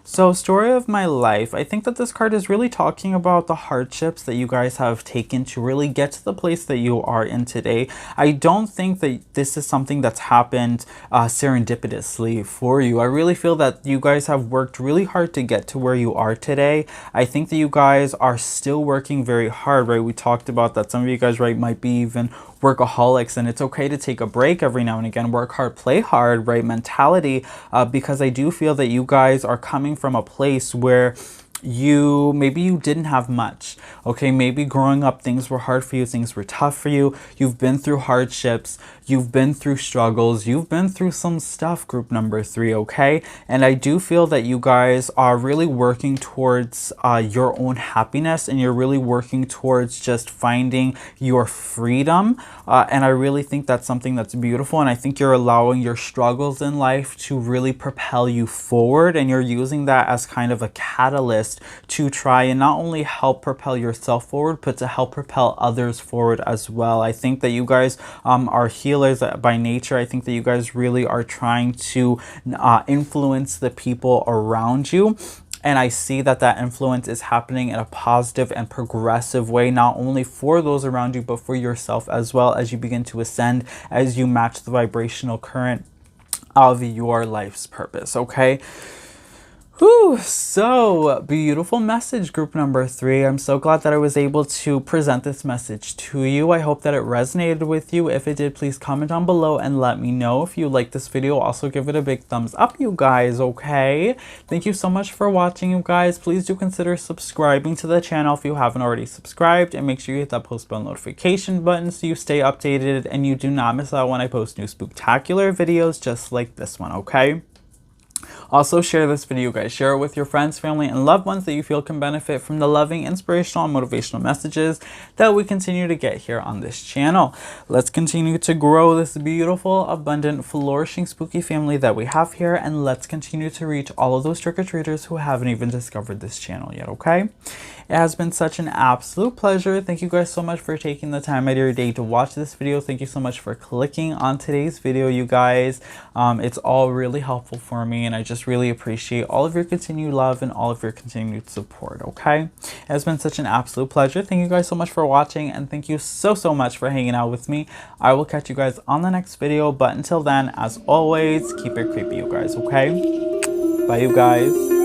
So, story of my life. I think that this card is really talking about the hardships that you guys have taken to really get to the place that you are in today. I don't think that this is something that's happened serendipitously for you. I really feel that you guys have worked really hard to get to where you are today. I think that you guys are still working very hard, right? We talked about that some of you guys, right, might be even workaholics, and it's okay to take a break every now and again. Work hard, play hard, right? Mentality, because I do feel that you guys are coming from a place where maybe you didn't have much. Okay, maybe growing up things were hard for you, things were tough for you. You've been through hardships, you've been through struggles, you've been through some stuff, group number 3. Okay, and I do feel that you guys are really working towards your own happiness, and you're really working towards just finding your freedom, and I really think that's something that's beautiful. And I think you're allowing your struggles in life to really propel you forward, and you're using that as kind of a catalyst to try and not only help propel yourself forward, but to help propel others forward as well. I think that you guys are healers by nature. I think that you guys really are trying to influence the people around you. And I see that that influence is happening in a positive and progressive way, not only for those around you, but for yourself as well, as you begin to ascend, as you match the vibrational current of your life's purpose. Okay. Whew, so beautiful message, group number 3. I'm so glad that I was able to present this message to you. I hope that it resonated with you. If it did, please comment down below and let me know. If you like this video, also give it a big thumbs up, you guys, okay? Thank you so much for watching, you guys. Please do consider subscribing to the channel if you haven't already subscribed, and make sure you hit that post bell notification button so you stay updated and you do not miss out when I post new spooktacular videos just like this one, okay? Also, share this video, guys. Share it with your friends, family, and loved ones that you feel can benefit from the loving, inspirational, and motivational messages that we continue to get here on this channel. Let's continue to grow this beautiful, abundant, flourishing, spooky family that we have here, and let's continue to reach all of those trick-or-treaters who haven't even discovered this channel yet, okay? It has been such an absolute pleasure. Thank you guys so much for taking the time out of your day to watch this video. Thank you so much for clicking on today's video, you guys. It's all really helpful for me, and I just really appreciate all of your continued love and all of your continued support, okay? It has been such an absolute pleasure. Thank you guys so much for watching, and thank you so much for hanging out with me. I will catch you guys on the next video, but until then, as always, keep it creepy, you guys, okay? Bye, you guys.